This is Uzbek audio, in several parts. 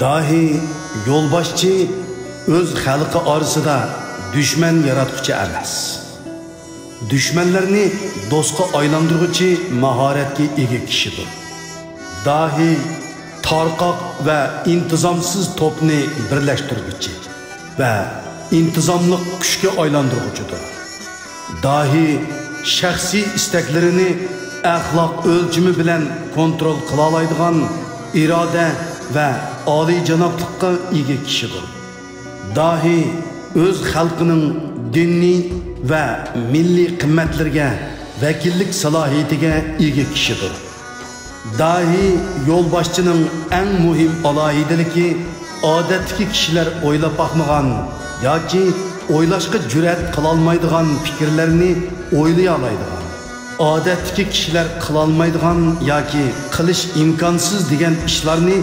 Dahi yo'lboshchi o'z xalqi orasida dushman yaratuvchi emas. Düşmanlarni do'stga aylantiruvchi mahoratga ega kishidir. Dahi tarqoq va intizomsiz to'pni birlashtiruvchi va intizomli kuchga aylantiruvchidir. Dahi shaxsiy istaklarini axloq o'lchimi bilan kontrol qila oladigan iroda va oliy janoblikqa ega kishidir. Dahi o'z xalqining diniy va milliy qimmatlarga vakillik salohiyatiga ega kishidir. Dahi yo'lboshchining eng muhim alohidaligi odatdagi kishilar o'ylab baxmagan yoki o'ylashga jur'at qila olmaydigan fikrlarni o'ylay oladigan, odatdagi kishilar qila olmaydigan yoki qilish imkonsiz degan ishlarni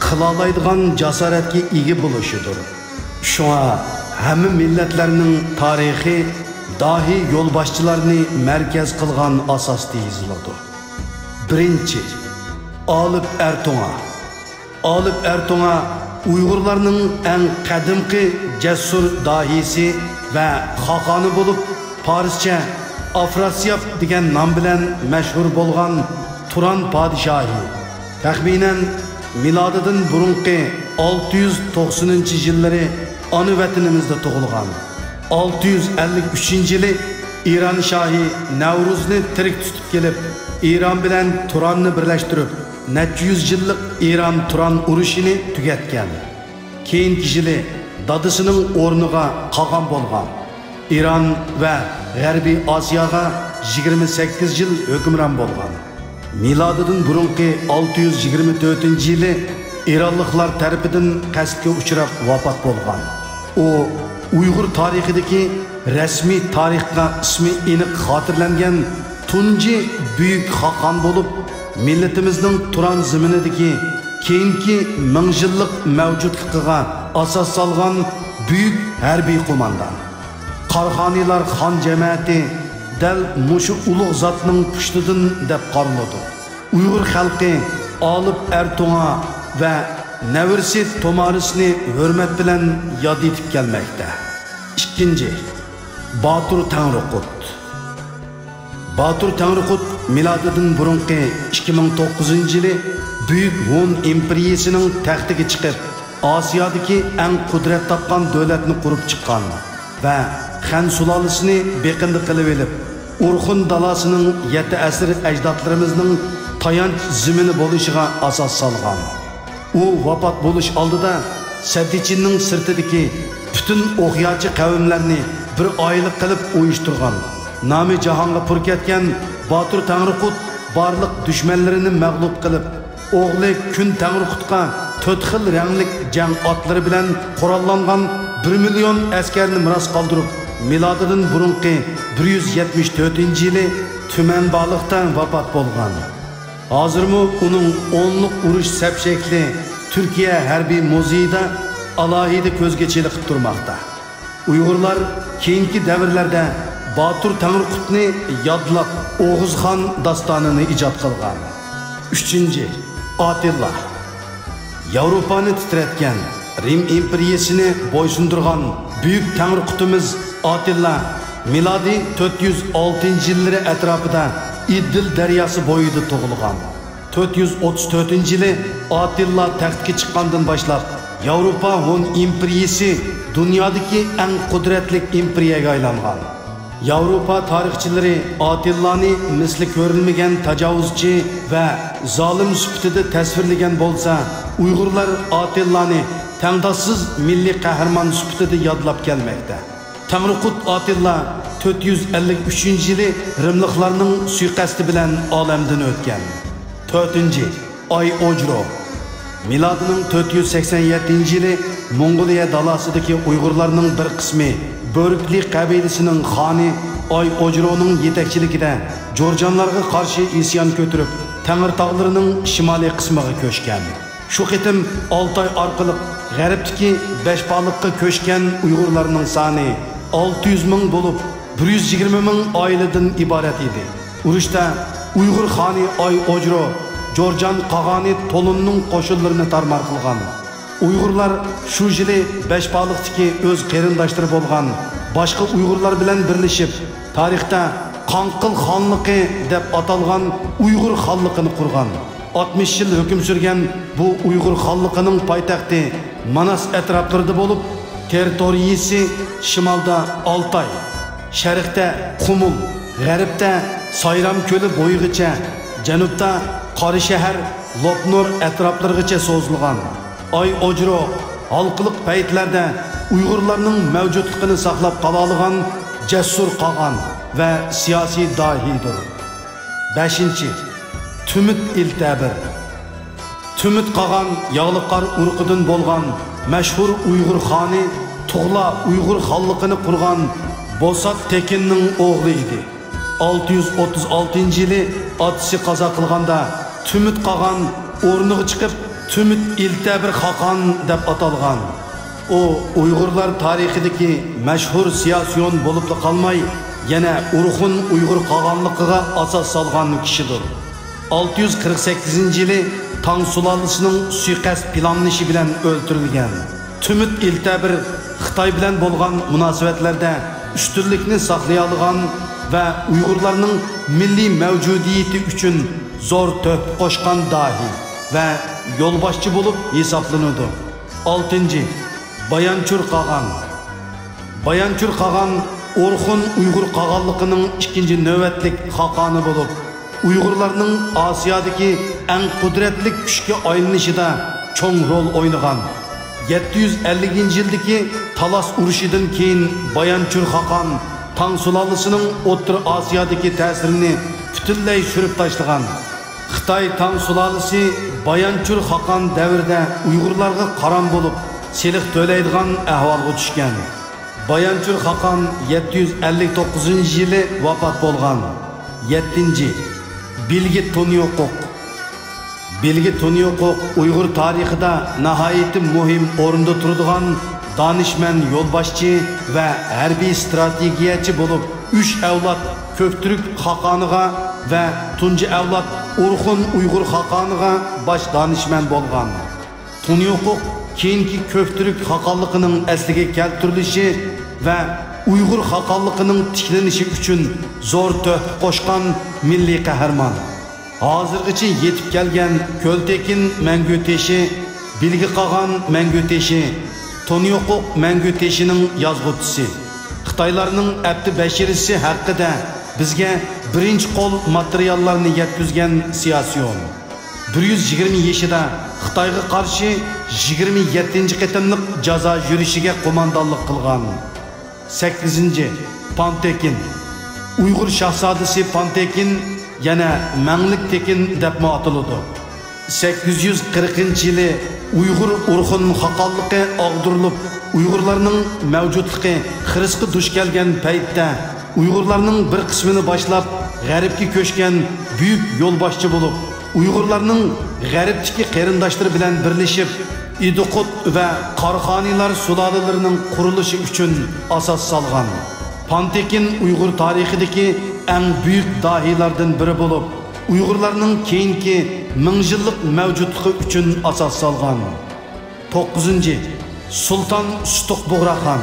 qila oladigan jasoratga ega bo'lishidir. Shunga hamma millatlarning tarixi dahi yo'lboshchilarni markaz qilgan asosda yoziladi. Birinchi, Olib Ertuğ'a. Olib Ertuğ'a Uyg'urlarning eng qadimgi jasur dahisi va xaqoni bo'lib, Farscha Afrasiyab degan nom bilan mashhur bo'lgan Turan podshohi. Taxminan milodidan burungi 690-yillari ona vatanimizda tug'ilgan. 653-yili İran shohi Navruzni tirik tutib kelib, İran bilan Turanni birlashtirib, necha yuz yillik İran-Turan urushini tugatgan. Keyingi yili dadisining o'rniga qolgan bo'lgan. İran va G'arbiy Osiyoga 28 yil hukmron bo'lgan. Milodidan burungi 624-yili İranliklar tarafidan qasdga uchrab vafot bo'lgan. O Uyg'ur tarixidagi rasmiy tarixga ismi aniq xotirlangan tunji buyuk xaqon bo'lib, millatimizning Turan zaminidagi keyingi mingyillik mavjudligiga asos solgan buyuk harbiy qo'mondan. Qarxoniylar xon jamoati dal mushu ulug' zotning pushtidan deb qaraladi. Uyg'ur xalqi Olib Ertuğ'a va Navrsi Tomarisni hurmat bilan yod etib kelmoqda. Ikkinchi, Batur Tanrıqut. Batur Tanrıqut milodidan burungi 2009-yili Buyuk Hun imperiyasining taxtiga chiqib, Osiyodagi eng qudrat topgan davlatni qurib chiqqan va Xan sulolasining beqindi qilib olib, Urxun dalasining 7 asr ajdodlarimizning tayanch zimini bo'lishiga asos solgan. U vafot bo'lish oldida Sadichinning sirtidagi butun o'qiyachi qavmlarni bir oylik qilib uyushtirgan. Nomi jahonga pur ketgan Batur Tanrıqut barliq dushmanlarini mag'lub qilib, o'g'li Kun Tanrıqutga 4 xil ranglik jang otlari bilan qurollangan 1 million askarni miros qoldirib, milodidan burungi 174-yili Tuman Baliqda vafot bo'lgan. Hozirmi uning 10lik urush sapshakli Türkiye harbiy muzeyida alohida ko'zga cheliqib turmoqda. Uyg'urlar keyingi davrlarda Batur Tanrıqutni yodlab Oğuzxon dastonini ijod qilgan. 3. Atilla. Yevropani titratgan, Rim imperiyasini bo'ysundirgan buyuk Tanrıqutimiz Atilla milodi 406-yillari atrofida İddil daryosi bo'yida tug'ilgan. 434-yili Atilla taxtga chiqqandan boshlab Yevropa Hun imperiyasi dunyodagi eng qudratli imperiyaga aylangan. Yevropa tarixchilari Atillani misli ko'rilmagan tajovuzchi va zolim sifatida tasvirlagan bo'lsa, Uyg'urlar Atillani tangdoshsiz milliy qahramon sifatida yodlab kelmoqda. Tanrıqut Atilla 453-yili Rimliklarning suiqasdi bilan olamdan o'tgan. 4. Ay Ojro. Milodining 487-yili Mongoliya dalasidagi Uyg'urlarning bir qismi Börkli qabilasining xoni Ay Ojroning yetakchiligida Jorjanlarga qarshi isyon ko'tarib, Tangir tog'larining shimoliy qismiga ko'chgan. Shu qitim Oltoy orqali g'arbdagi Beshbaliqqa ko'chgan Uyg'urlarning soni 600 ming bo'lib, 120 ming oiladan iborat edi. Urushda Uyg'ur xoni Ay Ojro Jorjan qog'oni Tolunning qo'shinlarini tarmar qilgan. Uyg'urlar shu yili Beshbaliqdagi o'z qarindoshlar bo'lgan boshqa Uyg'urlar bilan birlashib, tarixda Qanqil xonligi deb atalgan Uyg'ur xonligini qurgan. 60 yil hukm surgan bu Uyg'ur xonligining poytaxti Manas atroflarida bo'lib, territoriyasi shimolda Altay, sharqda Qumul, g'arbda Sayram ko'li bo'yigacha, janubda Qorashahar, Lopnor atroflarigacha so'zilgan. Ay Ojro halqılık paytlarda Uyg'urlarning mavjudligini saqlab qala olgan jasur qag'an va siyosiy dahidir. 5. Tümit iltabir. Tümit qag'an Yağlıqar urqidan bo'lgan mashhur Uyg'ur xoni Tug'la Uyg'ur xonligini qurgan Bosat Tekinning o'g'li edi. 636-yili otasi qazo qilganda Tümit qag'an o'rniga chiqib Tümit iltabir xaqon deb atalgan. O Uyg'urlar tarixidagi mashhur siyosiyon bo'lib qolmay, yana Urxun Uyg'ur qag'onligiga asos solgan kishidir. 648-yili Tang sulolasining suiqasd planlashi bilan o'ldirilgan. Tümit iltabir Xitoy bilan bo'lgan munosabatlarda ustunlikni saqlay olgan va Uyg'urlarning milliy mavjudiyati uchun zo'r to'p qo'shgan dahi ve yolbaşçı bulup hesaplanıyordu. 6. Bayançur Qag'an. Bayançur Qag'an Orxun Uyghur qag'anligining ikinci növbetlik xaqoni bulup, Uyg'urlarning Asiyadagi eng qudratli kuchga aylanishida cho'ng rol o'ynagan. 750-yildagi Talas urushidan keyin Bayançur Qag'an Tang sulolasining O'rta Osiyodagi ta'sirini butunlay surib tashlagan. Xitoy Tang sulolasi Bayançur Qag'an davrida Uyg'urlarga qaram bo'lib, seliq to'laydigan ahvolga tushgan. Bayançur Qag'an 759-yili vafot bo'lgan. 7. Bilgi Tunyoqoq. Bilgi Tunyoqoq Uyg'ur tarixida nihoyatda muhim o'rinda turadigan danishmand yo'lboshchi va harbiy strategiyachi bo'lib, 3 avlod Köktürk Xaqoniga va tunji avlod Urxun Uyg'ur Xaqoniga bosh danishmand bo'lgan. Tunyoqoq keyingi Köktürk Xaqonligining asliga keltirilishi va Uyg'ur Xaqonligining tiklanishi uchun zo'r to'p qo'shgan milliy qahramon. Hozirgacha yetib kelgan Ko'ltekin Manguteshi, Bilgi Qag'an Manguteshi, Tunyoqoq Manguteshining yozg'uvchisi. Xitoylarning Abdi Bashirisi haqida bizga birinchi qo'l materiallarni yetkazgan siyosiyon. 120 yoshida Xitoyga qarshi 27-qatimliq jazo yurishiga qo'mondonlik qilgan. 8. Pantekin. Uyg'ur shahzodasi Pantekin yana Manglik Tekin deb ataladi. 840-yili Uyg'ur Urxun Xaqonligi og'dirilib, Uyg'urlarning mavjudligi xirisga duch kelgan paytda Uyg'urlarning bir qismini boshlab g'arbga ko'chgan buyuk yo'lboshchi bo'lib, Uyg'urlarning g'arbdagi qarindoshlari bilan birlashib, Idiqut va Qarxonilar sulolalarining qurilishi uchun asos solgan. Pantekin Uyg'ur tarixidagi eng buyuk dahilardan biri bo'lib, Uyg'urlarning keyingi 1000 yillik mavjudligi uchun asos solgan. 9. Sultan Ustuq Bug'raxon.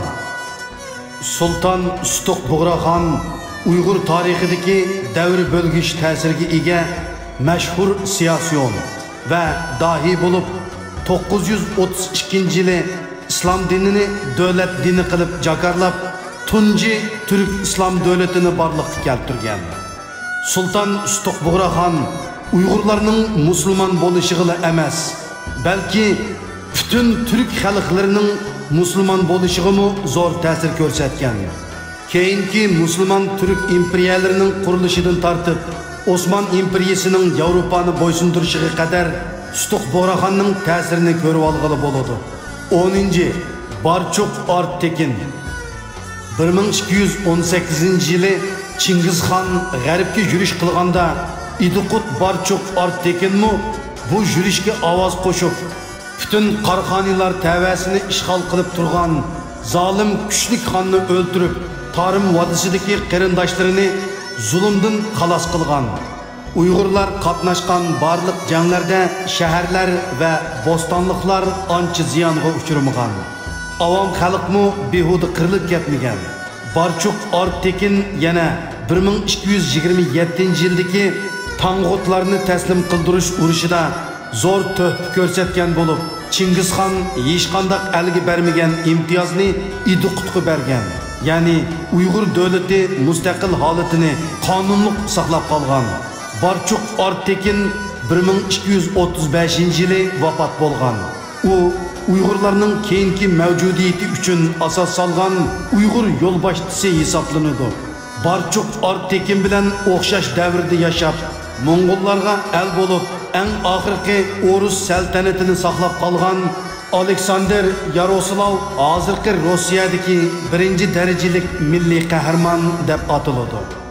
Sultan Ustuq Bug'raxon Uyg'ur tarixidagi davr bo'lgich ta'siriga ega mashhur siyosiyon va dahi bo'lib, 932-yili islom dinini davlat dini qilib jakarlab, tunji Türk islom davlatini borliqqa keltirgan. Sultan Ustuq Bug'raxon Uyg'urlarning musulmon bo'lishig'ila emas, balki bütün Türk xalqlarining musulmon bo'lishig'imi zo'r ta'sir ko'rsatgan. Keyingi musulmon Türk imperiyalarining qurilishidan tortib, Osman imperiyasining Yevropani bo'ysundirishiga qadar Ustuq Bug'raxonning ta'sirini ko'rib olg'ili bo'ladi. 10. Barchoq Artekin. 1218-yili Chingizxon g'arbga yurish qilganda Idiqut Barchoq Artekinmi bu yurishga ovoz qo'shib, bütün Qarxonilar tavasini ishg'ol qilib turgan zolim kuchli xonni o'ldirib, Tarim vodisidagi qarindoshlarini zulmdan xalos qilgan. Uyg'urlar qatnaşqan barliq janglarda shaharlar va bo'stonliqlar ancha ziyonga uchirmagan. Avam xalqmu behuda qirilib ketmagan. Barchuq Ortekin yana 1227-yildagi Tang'utlarni taslim qildirish urushida zo'r töhfa ko'rsatgan bo'lib, Chingizxon hech qanday alga bermagan imtiyozni idiqutga bergan. Ya'ni Uyg'ur davlati mustaqil holatini qonunliq saqlab qolgan. Barchuq Ortekin 1235-yili vafot bo'lgan. U Uyg'urlarning keyingi mavjudiyati uchun asos solgan Uyg'ur yo'lboshchisi hisoblanadi. Barchuq Ortekin bilan o'xshash davrda yashab, Mo'ng'ullarga el bo'lib, eng oxirgi O'rus saltanatini saqlab qolgan Aleksandr Yaroslav hozirgi Rossiyadagi birinchi darajalik milliy qahramon deb ataladi.